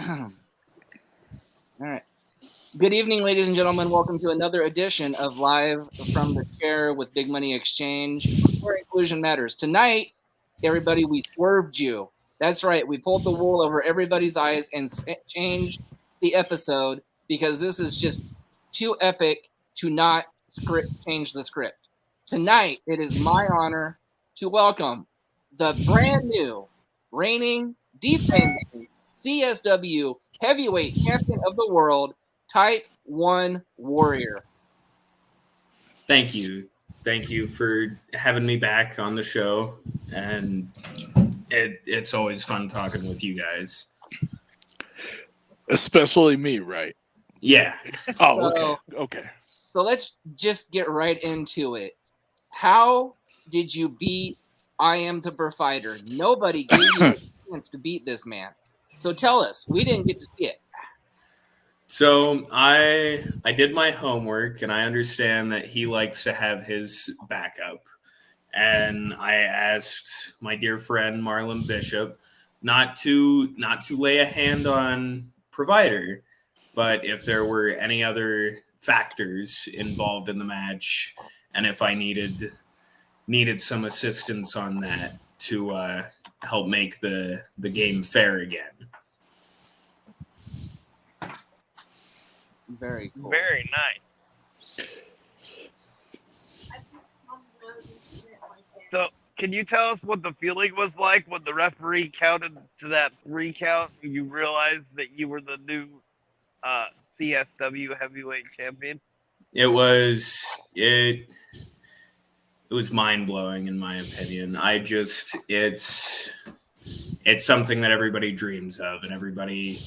All right. Good evening, ladies and gentlemen. Welcome to another edition of Live from the Chair with Big Money Exchange, where inclusion matters. Tonight, everybody, we swerved you. That's right. We pulled the wool over everybody's eyes and changed the episode because this is just too epic to not change the script. Tonight, it is my honor to welcome the brand new, reigning, defending CSW heavyweight champion of the world, Type 1 Warrior. Thank you. Thank you for having me back on the show. And it's always fun talking with you guys. Especially me, right? Yeah. Oh, okay. So let's just get right into it. How did you beat I Am the Provider? Nobody gave you a chance to beat this man. So tell us. We didn't get to see it. So I did my homework, and I understand that he likes to have his backup. And I asked my dear friend Marlon Bishop not to lay a hand on Provider, but if there were any other factors involved in the match, and if I needed some assistance on that to help make the game fair again. Very cool. Very nice. So, can you tell us what the feeling was like when the referee counted to that 3 count and you realized that you were the new CSW heavyweight champion? It was mind-blowing in my opinion. It's something that everybody dreams of, and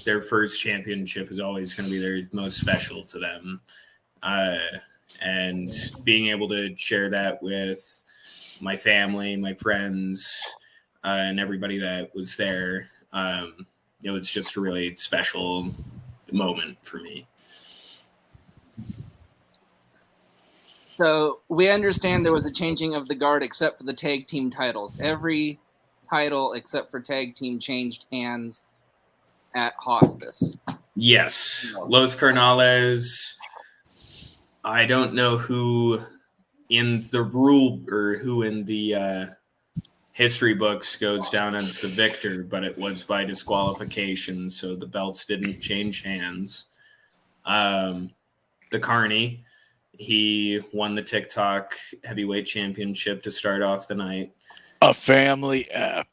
their first championship is always going to be their most special to them. And being able to share that with my family, my friends, and everybody that was there, it was just a really special moment for me. So we understand there was a changing of the guard except for the tag team titles. Every title except for tag team changed hands at Hospice. Yes. Los Carnales. I don't know who in the history books goes down as the victor, but it was by disqualification, so the belts didn't change hands. The Carney, he won the TikTok heavyweight championship to start off the night. A family app.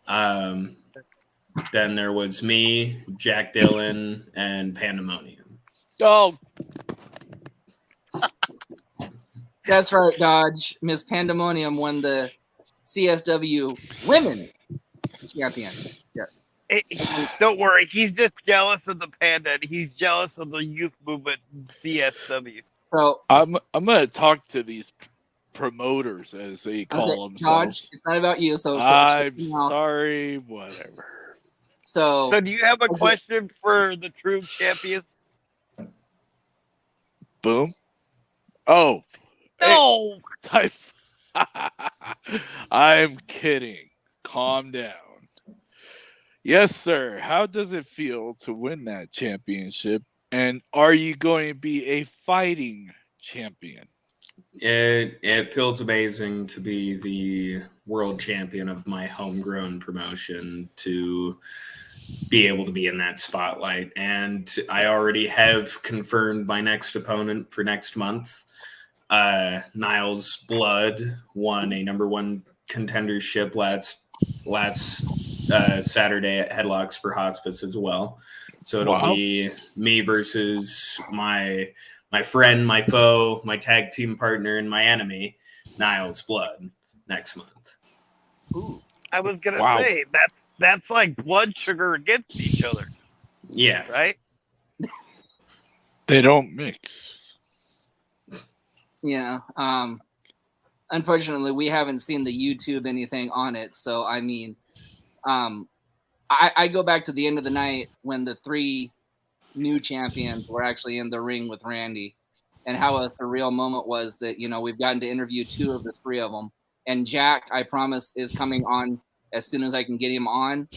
Then there was me, Jack Dillon, and Pandemonium. Oh, that's right, Dodge. Miss Pandemonium won the CSW Women's Champion. Yeah. Don't worry, he's just jealous of the Panda. And he's jealous of the youth movement CSW. So I'm gonna talk to these promoters, as they call themselves. Dodge, it's not about you. So I'm sorry, whatever. So do you have a question for the true champion? Boom. Oh. No. Hey, I'm kidding. Calm down. Yes, sir. How does it feel to win that championship? And are you going to be a fighting champion? It feels amazing to be the world champion of my homegrown promotion, to be able to be in that spotlight. And I already have confirmed my next opponent for next month. Niles Blood won a number 1 contendership last Saturday at Headlocks for Hospice as well. So it'll be me versus my friend, my foe, my tag team partner, and my enemy, Niles Blood, next month. Ooh, I was gonna say that's like blood sugar against each other. Yeah. Right? They don't mix. Yeah. Unfortunately, we haven't seen the YouTube anything on it. So, I mean, I go back to the end of the night when the 3 new champions were actually in the ring with Randy, and how a surreal moment was that, we've gotten to interview 2 of the 3 of them. And Jack, I promise, is coming on as soon as I can get him on.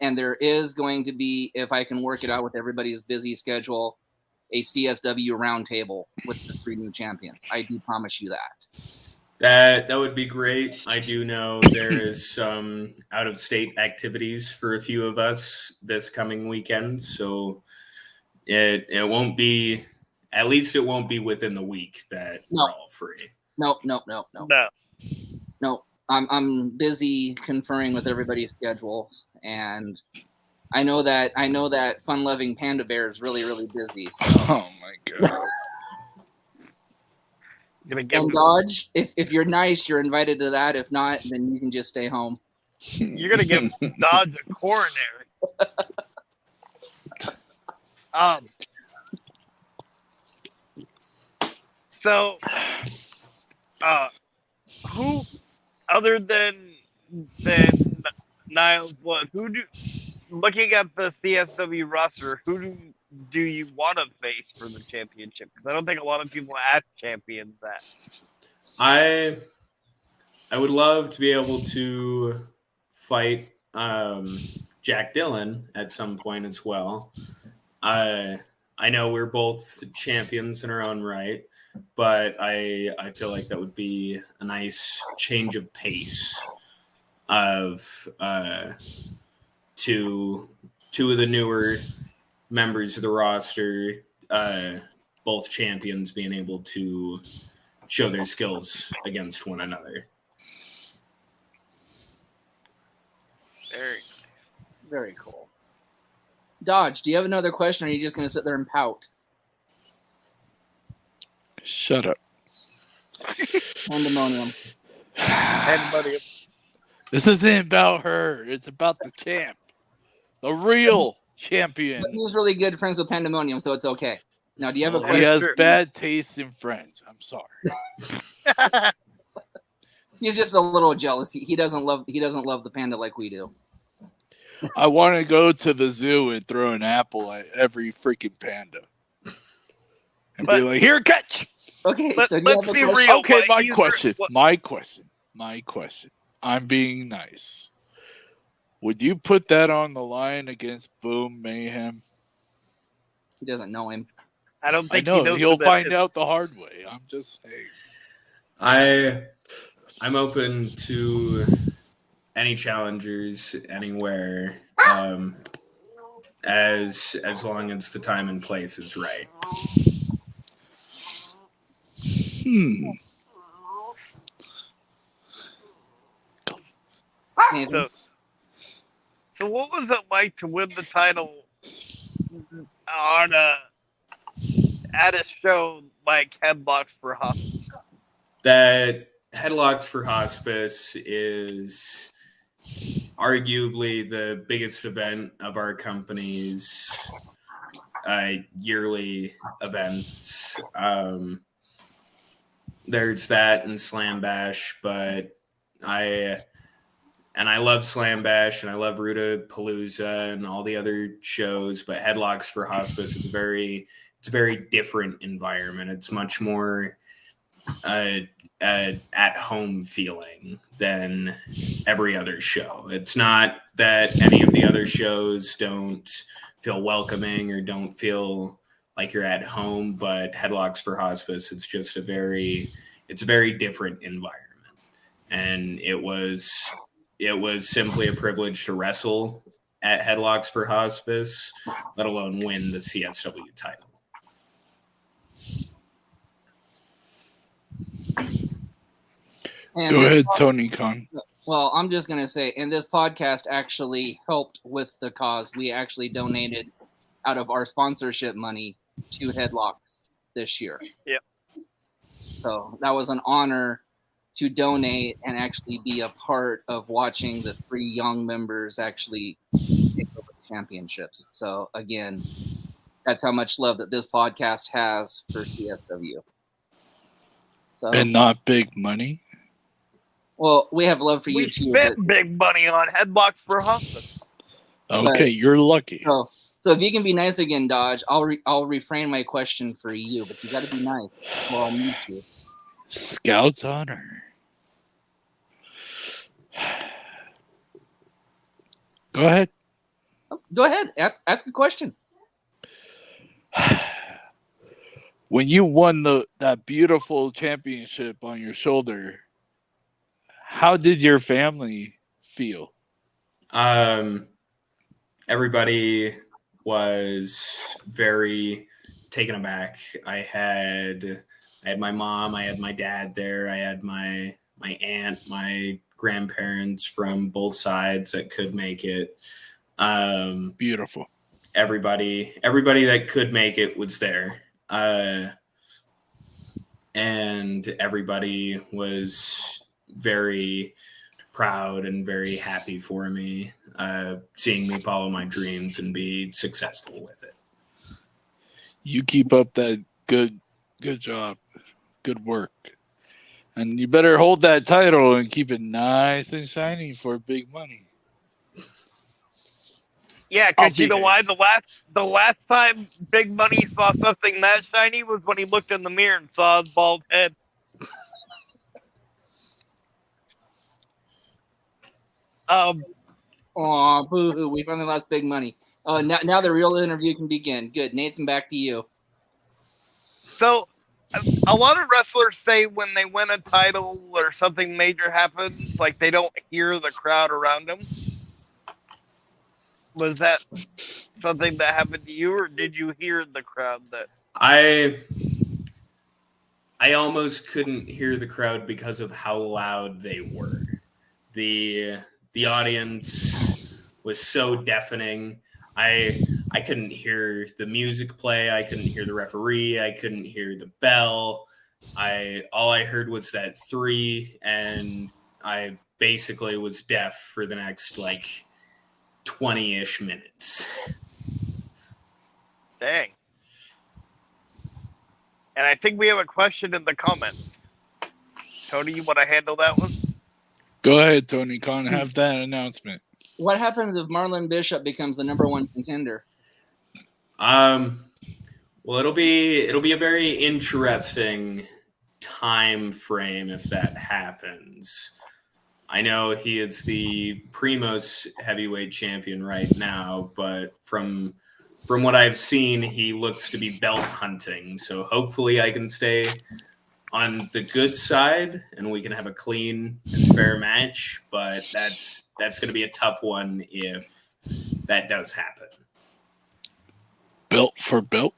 And there is going to be, if I can work it out with everybody's busy schedule, a CSW roundtable with the 3 new champions. I do promise you that. That would be great. I do know there is some out of state activities for a few of us this coming weekend, so it won't be, at least it won't be within the week that we're all free. No. No. I'm busy conferring with everybody's schedules, and I know that fun-loving Panda Bear is really, really busy. So. Oh my god! And Dodge, if you're nice, you're invited to that. If not, then you can just stay home. You're gonna give Dodge a coronary. So, who other than Niles Blood, looking at the CSW roster, who do you want to face for the championship? Because I don't think a lot of people ask champions that. I would love to be able to fight Jack Dillon at some point as well. I know we're both champions in our own right, but I feel like that would be a nice change of pace of two of the newer members of the roster, both champions being able to show their skills against one another. Very cool. Dodge, do you have another question, or are you just going to sit there and pout? Shut up. Pandemonium. This isn't about her. It's about the champ. The real champion. But he's really good friends with Pandemonium, so it's okay. Now, do you have a question? He has bad taste in friends. I'm sorry. He's just a little jealous. He doesn't love the panda like we do. I want to go to the zoo and throw an apple at every freaking panda. And be like, here, catch! Okay, so let's be real. Okay, my question. I'm being nice. Would you put that on the line against Boom Mayhem? He doesn't know him. I don't think I know. He'll find out the hard way. I'm just saying. I'm open to any challengers anywhere, as long as the time and place is right. So what was it like to win the title at a show like Headlocks for Hospice? That Headlocks for Hospice is arguably the biggest event of our company's yearly events. There's that and Slam Bash, but I love Slam Bash and I love Rudapalooza and all the other shows, but Headlocks for Hospice is a very different environment. It's much more at home feeling than every other show. It's not that any of the other shows don't feel welcoming or don't feel like you're at home, but Headlocks for Hospice, it's just a very different environment. And it was simply a privilege to wrestle at Headlocks for Hospice, let alone win the CSW title. And go ahead, Tony Khan. Well, I'm just going to say, and this podcast actually helped with the cause. We actually donated out of our sponsorship money to Headlocks this year. Yep. So that was an honor to donate and actually be a part of watching the 3 young members actually take over the championships. So again, that's how much love that this podcast has for CSW. So, and not big money. Well, we have love for you We too. spent big money on Headlocks for Hospice. Okay, you're lucky. So if you can be nice again, Dodge, I'll refrain my question for you, but you got to be nice, or I'll mute you. Scout's honor. Go ahead. Go ahead. Ask a question. When you won that beautiful championship on your shoulder, how did your family feel? Everybody was very taken aback. I had my mom, I had my dad there, I had my aunt, my grandparents from both sides that could make it. Beautiful. Everybody that could make it was there. And everybody was very proud and very happy for me, seeing me follow my dreams and be successful with it. You keep up that good job, good work, and you better hold that title and keep it nice and shiny for big money. Yeah, I'll because you know behave. why? The last time Big Money saw something that shiny was when he looked in the mirror and saw his bald head. Aw, boo-hoo. We finally lost Big Money. Now the real interview can begin. Good. Nathan, back to you. So, a lot of wrestlers say when they win a title or something major happens, like they don't hear the crowd around them. Was that something that happened to you, or did you hear the crowd? That I almost couldn't hear the crowd because of how loud they were. The audience was so deafening. I couldn't hear the music play. I couldn't hear the referee. I couldn't hear the bell. All I heard was that 3, and I basically was deaf for the next 20-ish minutes. dang. And I think we have a question in the comments. Tony, you want to handle that one? Go ahead, Tony Khan. Have that announcement. What happens if Marlon Bishop becomes the number 1 contender? Well, it'll be a very interesting time frame if that happens. I know he is the Primos heavyweight champion right now, but from what I've seen, he looks to be belt hunting. So hopefully I can stay on the good side and we can have a clean and fair match. But that's going to be a tough one if that does happen. Belt for belt.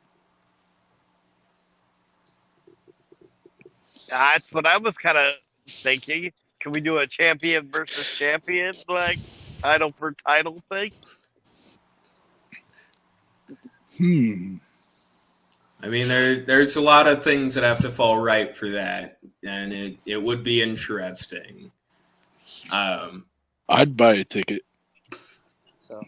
That's what I was kind of thinking. Can we do a champion versus champion, title for title thing? I mean, there's a lot of things that have to fall right for that, and it would be interesting. I'd buy a ticket. So,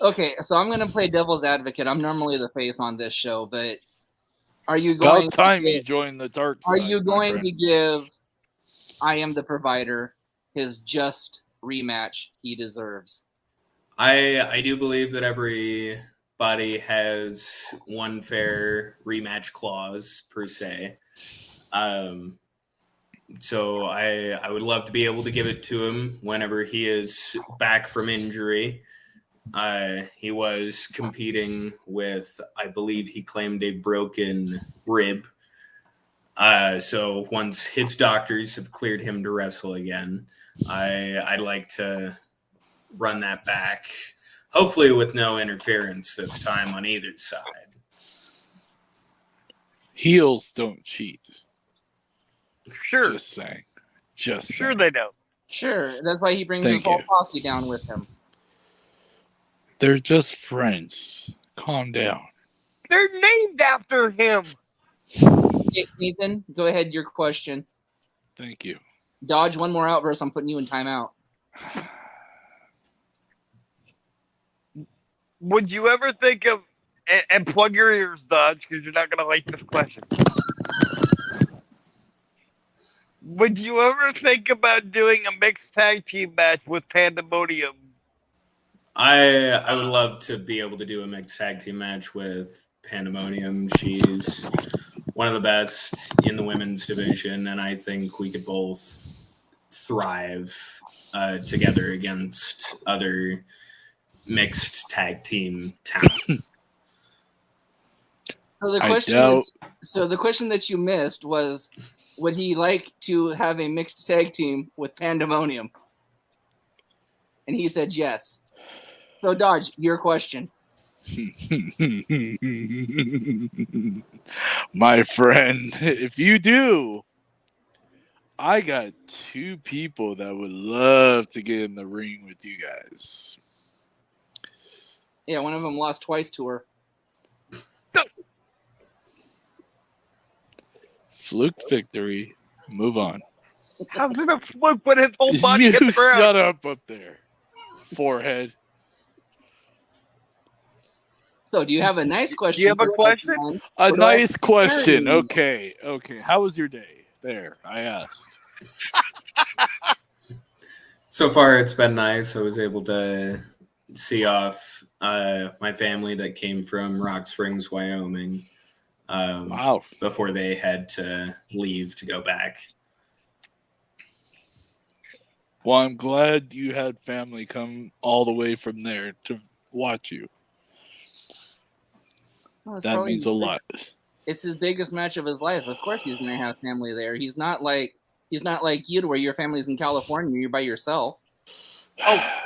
okay, so I'm going to play devil's advocate. I'm normally the face on this show, but are you going? About time you join the dark Are side, you going to give I Am the Provider his just rematch he deserves? I do believe that everybody has one fair rematch clause per se. So I would love to be able to give it to him whenever he is back from injury. He was competing with, I believe he claimed a broken rib. So once his doctors have cleared him to wrestle again, I'd like to run that back, hopefully with no interference this time on either side. Heels don't cheat. Sure. Just saying. Sure they don't. Sure, that's why he brings Thank his whole you. posse down with him. They're just friends. Calm down. They're named after him. Okay, Nathan, go ahead, your question. Thank you. Dodge one more outburst, I'm putting you in timeout. Would you ever think of, and plug your ears, Dodge, because you're not going to like this question. Would you ever think about doing a mixed tag team match with Pandemonium? I would love to be able to do a mixed tag team match with Pandemonium. She's one of the best in the women's division, and I think we could both thrive together against other mixed tag team talent. So the question that you missed was, would he like to have a mixed tag team with Pandemonium? And he said yes. So Dodge, your question. My friend, if you do, I got two people that would love to get in the ring with you guys. Yeah, one of them lost twice to her. Fluke victory. Move on. How's it a fluke when his whole body You hit the ground? shut up there, forehead. So, do you have a nice question? Do you have a for question? John? A Or do I- nice question. Okay. How was your day? There, I asked. So far, it's been nice. I was able to see off my family that came from Rock Springs, Wyoming. Wow. Before they had to leave to go back. Well, I'm glad you had family come all the way from there to watch you. Well, it's That probably means a lot. It's his biggest match of his life. Of course, he's going to have family there. He's not like you, to where your family's in California. You're by yourself. Oh,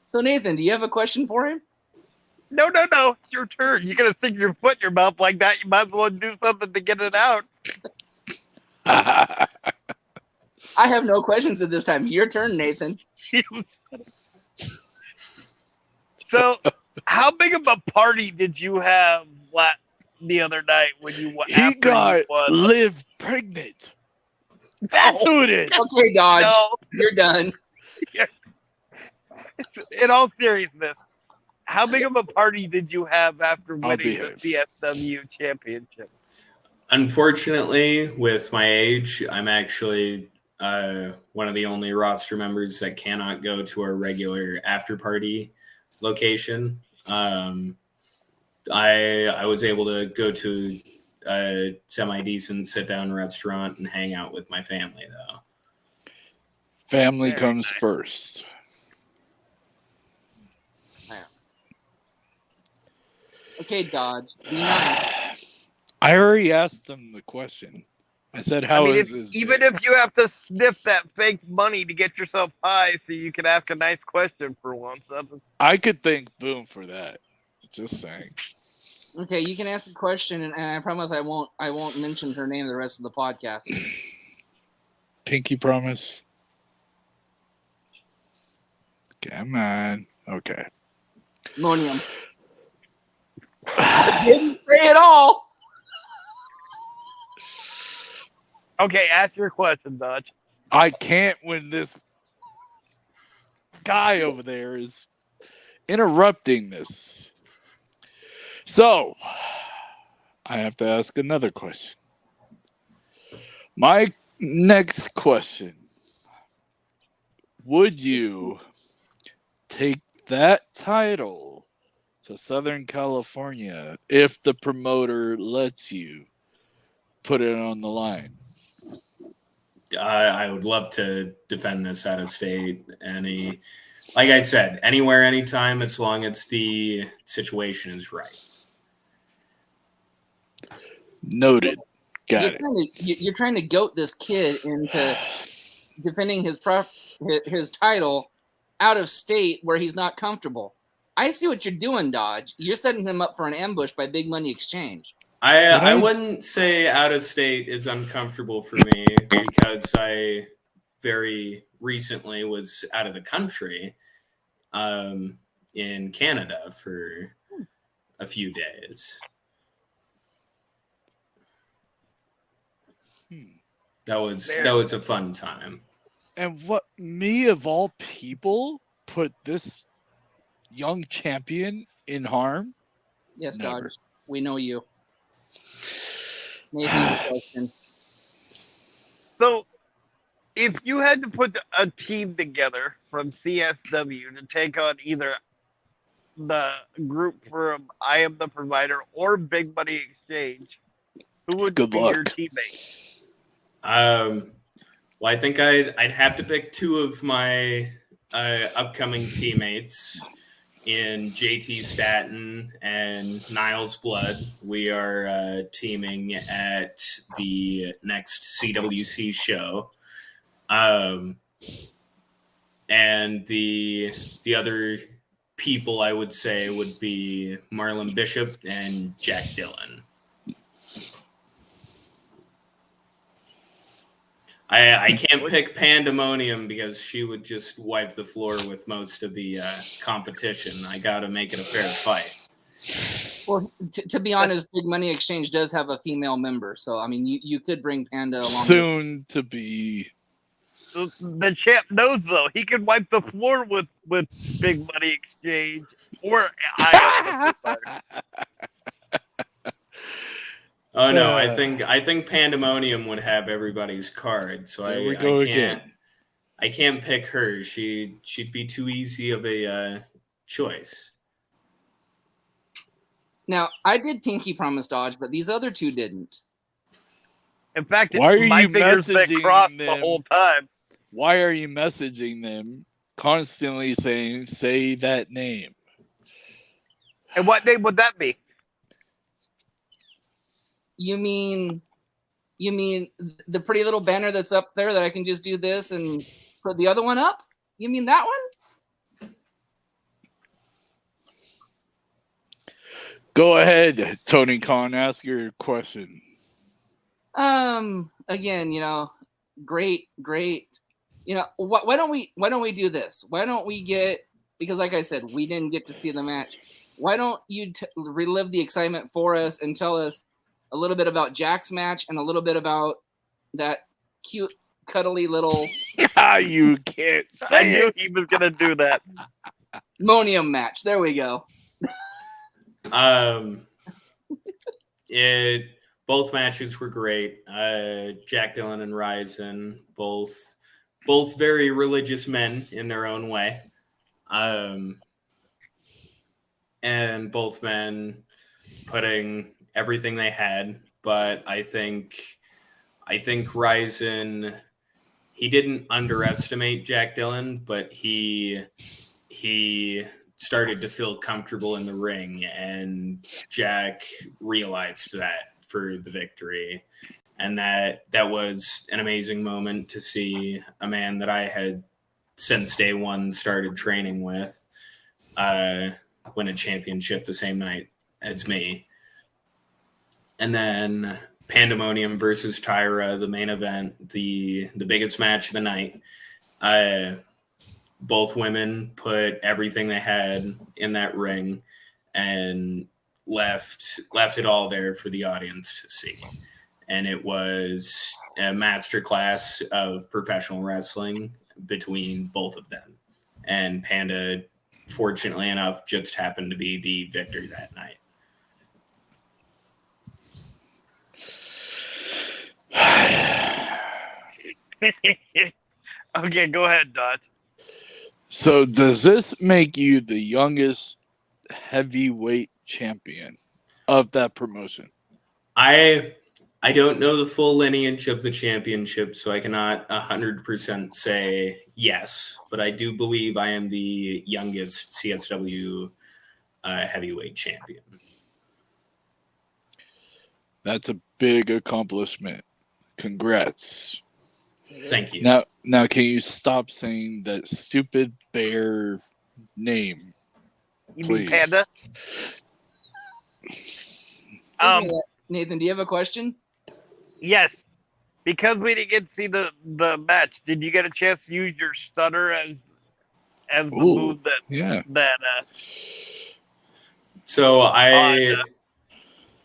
so Nathan, do you have a question for him? No. It's your turn. You're going to stick your foot in your mouth like that. You might as well do something to get it out. I have no questions at this time. Your turn, Nathan. So, how big of a party did you have the other night when you won? He got Liv pregnant. That's who it is. Okay, Dodge. No. You're done. In all seriousness, how big of a party did you have after winning the CSW championship? Unfortunately, with my age, I'm actually one of the only roster members that cannot go to our regular after party location. I was able to go to a semi-decent sit-down restaurant and hang out with my family, though. Family comes first. Okay, Dodge. Be nice. I already asked him the question. I said, "How is his even day?" if you have to sniff that fake money to get yourself high, so you can ask a nice question for once. I could thank Boom for that. Just saying. Okay, you can ask a question, and I promise I won't mention her name the rest of the podcast. Pinky promise. Come on. Okay. Monium. Didn't say it all. Okay, ask your question, Dodge. I can't when this guy over there is interrupting this. So, I have to ask another question. My next question. Would you take that title to Southern California if the promoter lets you put it on the line? I would love to defend this out of state. Like I said, anywhere, anytime, as long as the situation is right. Noted. Got it. You're trying to goat this kid into defending his title out of state where he's not comfortable. I see what you're doing, Dodge. You're setting him up for an ambush by Big Money Exchange. I wouldn't say out of state is uncomfortable for me because I very recently was out of the country in Canada for a few days. That was a fun time. And what me of all people put this young champion in harm? Yes, Never. Dodge. We know you. Nathan, your question. So, if you had to put a team together from CSW to take on either the group from I Am the Provider or Big Money Exchange, who would Good be luck. your teammate? Well, I think I'd have to pick two of my upcoming teammates in JT Staten and Niles Blood. We are teaming at the next CWC show. And the other people I would say would be Marlon Bishop and Jack Dillon. I can't pick Pandemonium because she would just wipe the floor with most of the competition. I got to make it a fair fight. Well, to be honest, Big Money Exchange does have a female member, so I mean, you could bring Panda along. Soon to be. The champ knows though. He can wipe the floor with Big Money Exchange or I am the provider. Oh no, I think Pandemonium would have everybody's card, so I can't pick her. She'd be too easy of a choice. Now, I did Pinky Promise Dodge, but these other two didn't. In fact, Why are my you fingers been messaging crossed them? the whole time. Why are you messaging them constantly saying, say that name? And what name would that be? You mean the pretty little banner that's up there that I can just do this and put the other one up? You mean that one? Go ahead, Tony Khan. Ask your question. Again, great. Why don't we do this? Why don't we get, because like I said, we didn't get to see the match. Why don't you relive the excitement for us and tell us a little bit about Jack's match and a little bit about that cute, cuddly little. You can't say I knew it. he was gonna do that. Monium match. There we go. Both matches were great. Jack Dillon and Ryzen, both very religious men in their own way. And both men putting everything they had, but I think Ryzen, he didn't underestimate Jack Dillon, but he started to feel comfortable in the ring, and Jack realized that for the victory. And that was an amazing moment to see a man that I had since day one started training with win a championship the same night as me. And then Pandemonium versus Tyra, the main event, the biggest match of the night. Both women put everything they had in that ring and left it all there for the audience to see. And it was a masterclass of professional wrestling between both of them. And Panda, fortunately enough, just happened to be the victor that night. Okay, go ahead, Dodge. So does this make you the youngest heavyweight champion of that promotion? I don't know the full lineage of the championship, so I cannot 100% say yes, but I do believe I am the youngest CSW heavyweight champion. That's a big accomplishment. Congrats. Thank you. Now, can you stop saying that stupid bear name? You Please. mean Panda? Nathan, do you have a question? Yes. Because we didn't get to see the match, did you get a chance to use your stutter as the move that So I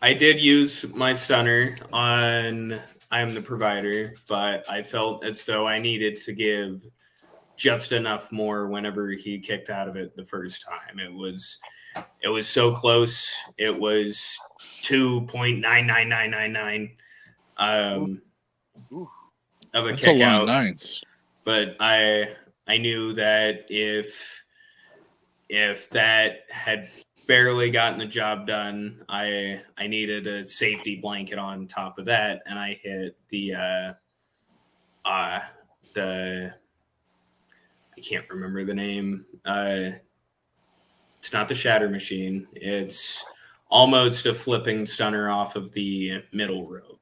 did use my stunner on I Am the Provider, but I felt as though I needed to give just enough more whenever he kicked out of it the first time. It was so close. It was 2.99999 of a That's kick a lot out. of nines. But I knew that if that had barely gotten the job done, I needed a safety blanket on top of that, and I hit I can't remember the name. It's not the Shatter Machine. It's almost a flipping stunner off of the middle rope.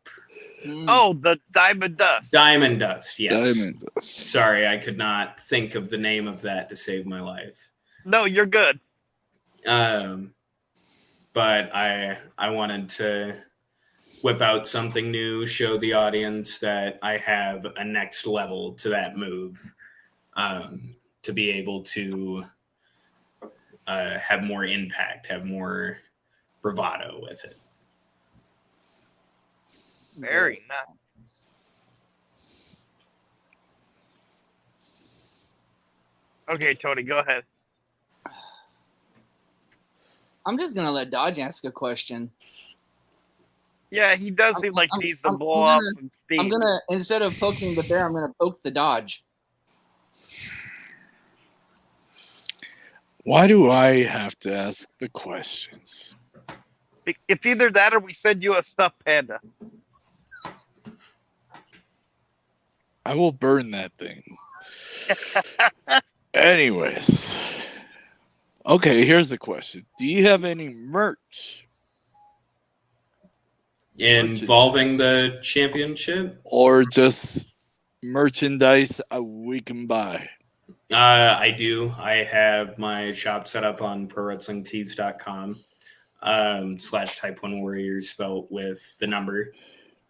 Oh, the Diamond Dust. Diamond Dust, yes. Diamond Dust. Sorry, I could not think of the name of that to save my life. No, you're good. But I wanted to whip out something new, show the audience that I have a next level to that move, to be able to have more impact, have more bravado with it. Very nice. Okay, Tony, go ahead. I'm just gonna let Dodge ask a question. Yeah, he does seem like he needs to blow off some steam. I'm gonna, instead of poking the bear, I'm gonna poke the Dodge. Why do I have to ask the questions? It's either that or we send you a stuffed panda. I will burn that thing. Anyways. Okay, here's the question. Do you have any merch? Involving the championship? Or just merchandise we can buy? I do. I have my shop set up on prowrestlingtees.com /Type 1 Warriors spelled with the number.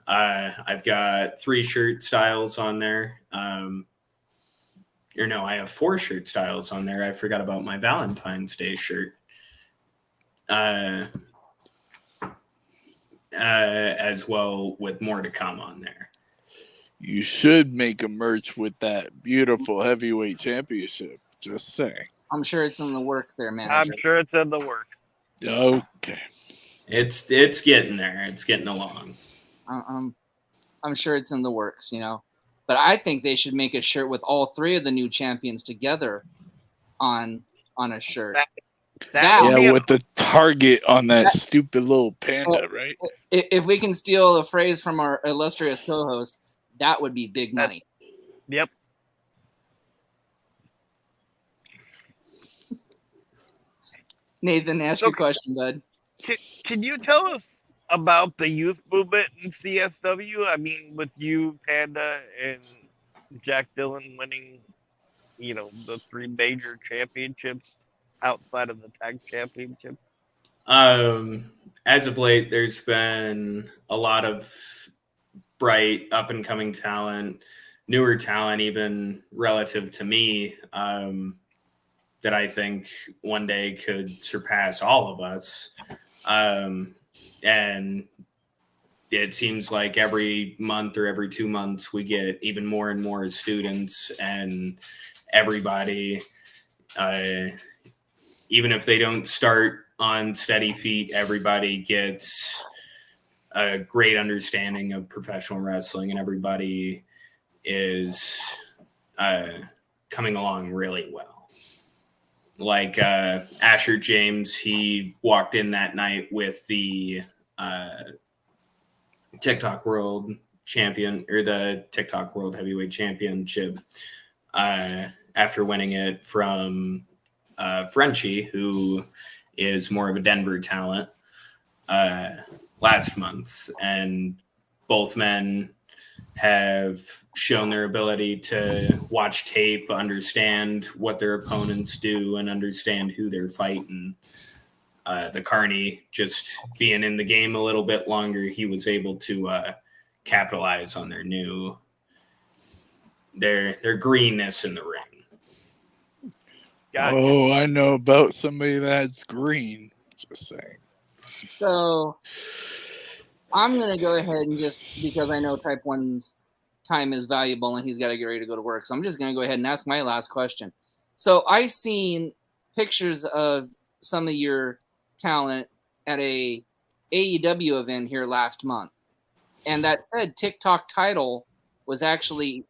I've got 3 shirt styles on there. I have 4 shirt styles on there. I forgot about my Valentine's Day shirt. As well, with more to come on there. You should make a merch with that beautiful heavyweight championship. Just saying. I'm sure it's in the works there, man. I'm sure it's in the work. Okay. It's getting there. It's getting along. I'm sure it's in the works, But I think they should make a shirt with all 3 of the new champions together on a shirt. With the target on that stupid little panda, right? If we can steal a phrase from our illustrious co-host, that would be big money. Yep. Nathan, ask your question, bud. Can you tell us about the youth movement in CSW? I mean, with you, Panda, and Jack Dillon winning, the 3 major championships outside of the tag championship. As of late, there's been a lot of bright, up-and-coming talent, newer talent, even relative to me, that I think one day could surpass all of us. And it seems like every month or every 2 months, we get even more and more students, and everybody, even if they don't start on steady feet, everybody gets a great understanding of professional wrestling, and everybody is coming along really well. Like Asher James, he walked in that night with the TikTok World Champion, or the TikTok World Heavyweight Championship, after winning it from Frenchie, who is more of a Denver talent, last month. And both men have shown their ability to watch tape, understand what their opponents do, and understand who they're fighting. The Carney, just being in the game a little bit longer, he was able to capitalize on their greenness in the ring. Gotcha. Oh, I know about somebody that's green. Just saying. So I'm going to go ahead and, just because I know Type 1's time is valuable and he's got to get ready to go to work, so I'm just going to go ahead and ask my last question. So I seen pictures of some of your talent at a AEW event here last month, and that said TikTok title was actually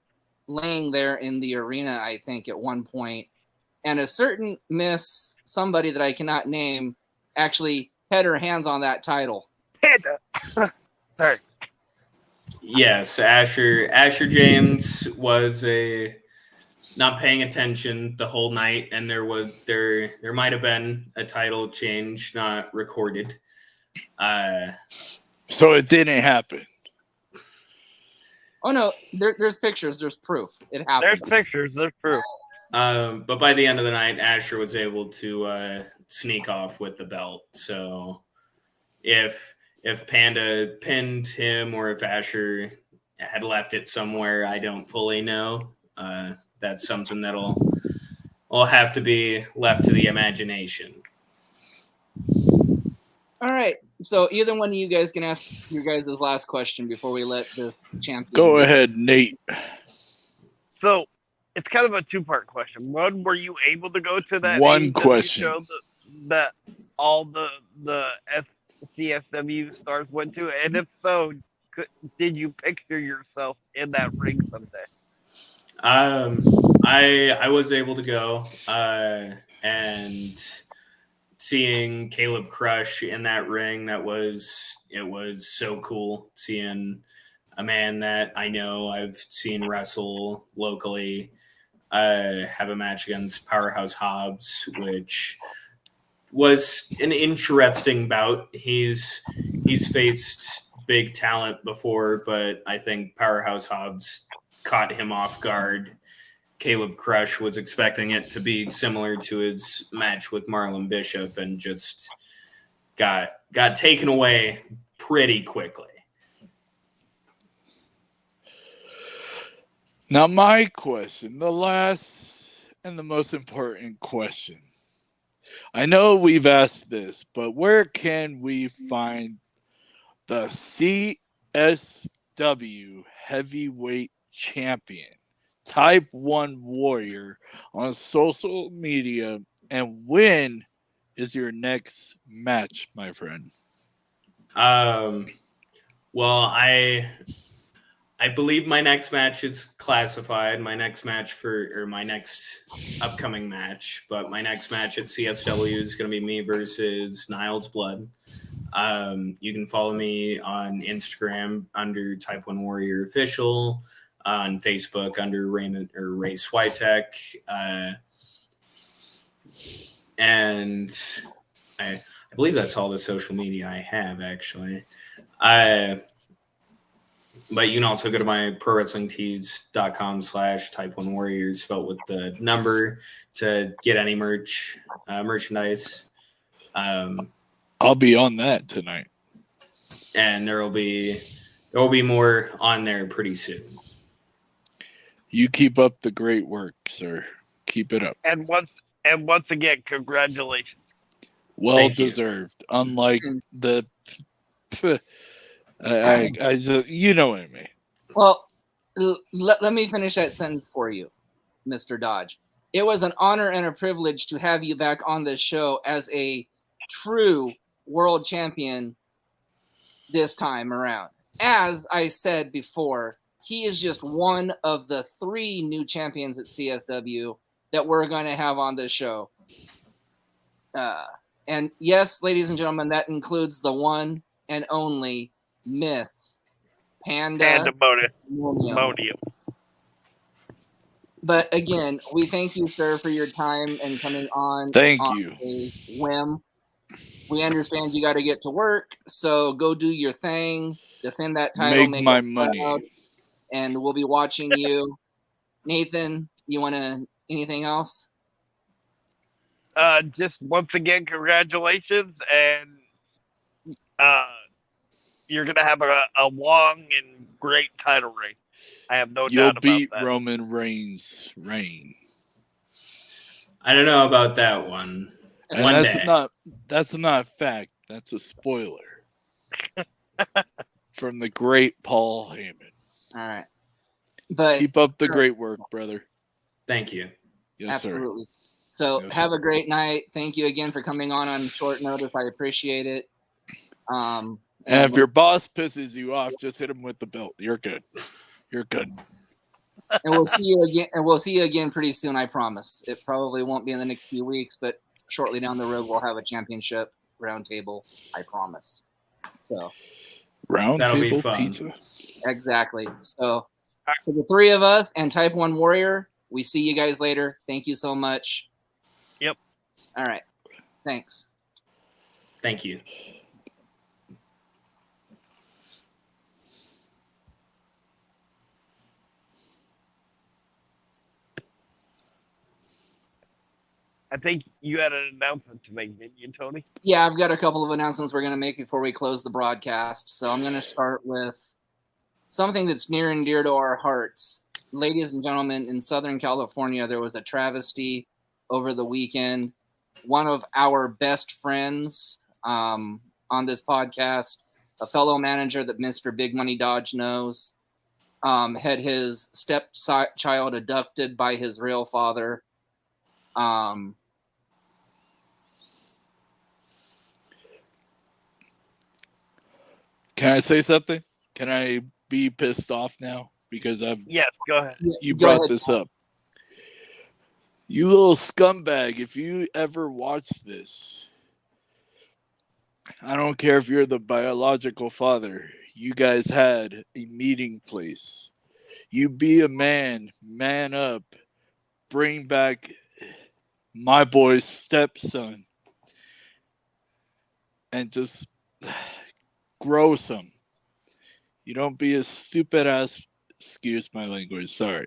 laying there in the arena, I think, at one point. And a certain Miss somebody that I cannot name actually had her hands on that title. Panda. Sorry. Yes, Asher James was a not paying attention the whole night, and there might have been a title change not recorded. So it didn't happen. Oh no, there's pictures, there's proof. It happened. There's pictures. There's proof. But by the end of the night, Asher was able to sneak off with the belt. So if Panda pinned him or if Asher had left it somewhere, I don't fully know. That's something will have to be left to the imagination. All right. So either one of you guys can ask your guys' last question before we let this champion Go ahead, Nate. So it's kind of a two-part question. One, were you able to go to that One AEW question. show that all the CSW stars went to? And if so, did you picture yourself in that ring someday? I was able to go and seeing Caleb Crush in that ring, it was so cool seeing a man that I know I've seen wrestle locally have a match against Powerhouse Hobbs, which was an interesting bout. He's faced big talent before, but I think Powerhouse Hobbs caught him off guard. Caleb Crush was expecting it to be similar to his match with Marlon Bishop and just got taken away pretty quickly. Now, my question, the last and the most important question. I know we've asked this, but where can we find the CSW Heavyweight Champion, Type 1 Warrior, on social media, and when is your next match, my friend? Well, I believe my next match is classified. My next upcoming match, but my next match at CSW is going to be me versus Niles Blood. You can follow me on Instagram under Type 1 Warrior Official, on Facebook under Raymond or Ray Switek, and I believe that's all the social media I have, actually. But you can also go to my prowrestlingtees.com/Type1Warriors, spelled with the number, to get any merchandise. I'll be on that tonight. And there will be more on there pretty soon. You keep up the great work, sir. Keep it up. And once again, congratulations. Well deserved. Unlike the, I just, you know what I mean. Well, let me finish that sentence for you, Mr. Dodge. It was an honor and a privilege to have you back on this show as a true world champion this time around. As I said before, he is just one of the 3 new champions at CSW that we're going to have on this show. And yes, ladies and gentlemen, that includes the one and only Miss Pandemonium. But again, we thank you, sir, for your time and coming on. Thank on you. A whim. We understand you got to get to work, so go do your thing, defend that title, Make my money, proud, and we'll be watching you. Nathan, you want to anything else? Just once again, congratulations, and you're gonna have a long and great title reign. I have no doubt about that. You'll beat Roman Reigns' reign. I don't know about that one. And one that's day. That's not fact. That's a spoiler from the great Paul Heyman. All right, but keep up the great work, brother. Thank you. Yes, absolutely. Sir. So yes, have sir. a great night. Thank you again for coming on short notice. I appreciate it. And if your boss pisses you off, just hit him with the belt. You're good. You're good. And we'll see you again. And we'll see you again pretty soon. I promise. It probably won't be in the next few weeks, but shortly down the road, we'll have a championship roundtable. I promise. So roundtable pizza. Exactly. So for the 3 of us and Type 1 Warrior, We see you guys later. Thank you so much. Yep. All right. Thanks. Thank you. I think you had an announcement to make, didn't you, Tony? Yeah, I've got a couple of announcements we're going to make before we close the broadcast. So I'm going to start with something that's near and dear to our hearts. Ladies and gentlemen, in Southern California, there was a travesty over the weekend. One of our best friends on this podcast, a fellow manager that Mr. Big Money Dodge knows, had his stepchild abducted by his real father. Can I say something? Can I be pissed off now? Because Yes, go ahead. you Go brought ahead. this up. You little scumbag, if you ever watch this, I don't care if you're the biological father, you guys had a meeting place. You be a man up, bring back my boy's stepson, and just gross him. You don't be a stupid ass, excuse my language, sorry.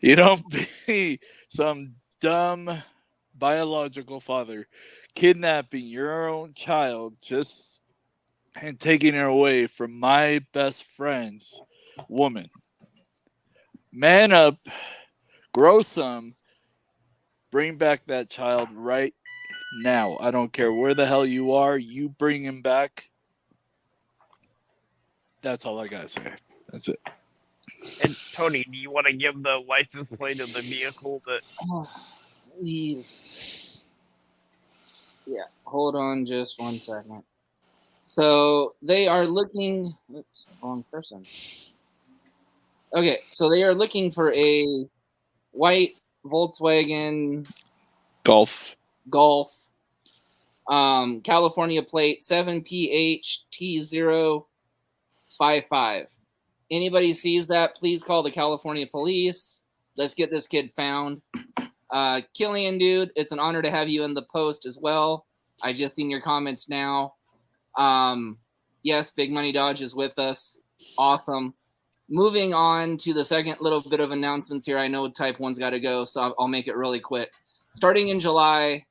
You don't be some dumb biological father kidnapping your own child just and taking her away from my best friend's woman. Man up, grow some, bring back that child right now. I don't care where the hell you are, you bring him back. That's all I gotta say. That's it. And Tony, do you want to give the license plate of the vehicle that? Yeah, hold on just 1 second. So they are looking. Oops, wrong person. Okay, so they are looking for a white Volkswagen Golf. California plate 7PHT055. Anybody sees that, please call the California police. Let's get this kid found. Killian, dude, it's an honor to have you in the post as well. I just seen your comments now. Yes, Big Money Dodge is with us. Awesome. Moving on to the second little bit of announcements here. I know Type 1's got to go, so I'll make it really quick. Starting in July,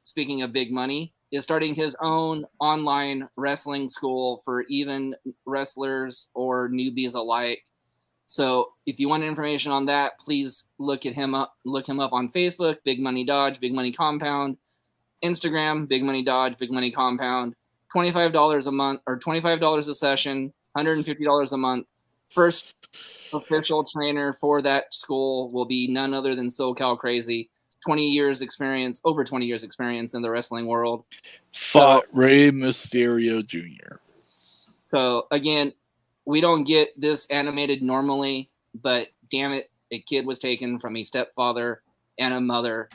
speaking of big money, is starting his own online wrestling school for even wrestlers or newbies alike. So if you want information on that, please look him up on Facebook, Big Money Dodge, Big Money Compound, Instagram, Big Money Dodge, Big Money Compound. $25 a month or $25 a session, $150 a month. First official trainer for that school will be none other than SoCal Crazy. 20 years experience, over 20 years experience in the wrestling world. Fought Rey Mysterio Jr. So again, we don't get this animated normally, but damn it, a kid was taken from a stepfather and a mother.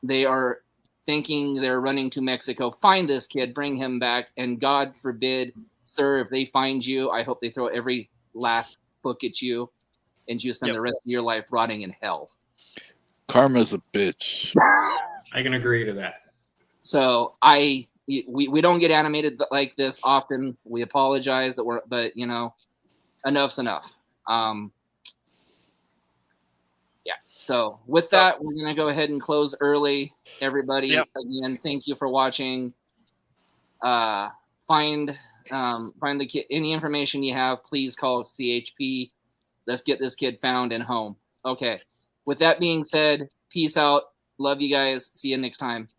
They are thinking they're running to Mexico. Find this kid, bring him back, and God forbid, sir, if they find you, I hope they throw every last book at you and you spend the rest of your life rotting in hell. Karma's a bitch. I can agree to that. So we don't get animated like this often. We apologize but you know, enough's enough. Yeah. So with that, we're gonna go ahead and close early. Everybody, again, thank you for watching. Find the kid. Any information you have, please call CHP. Let's get this kid found and home. Okay. With that being said, peace out. Love you guys. See you next time.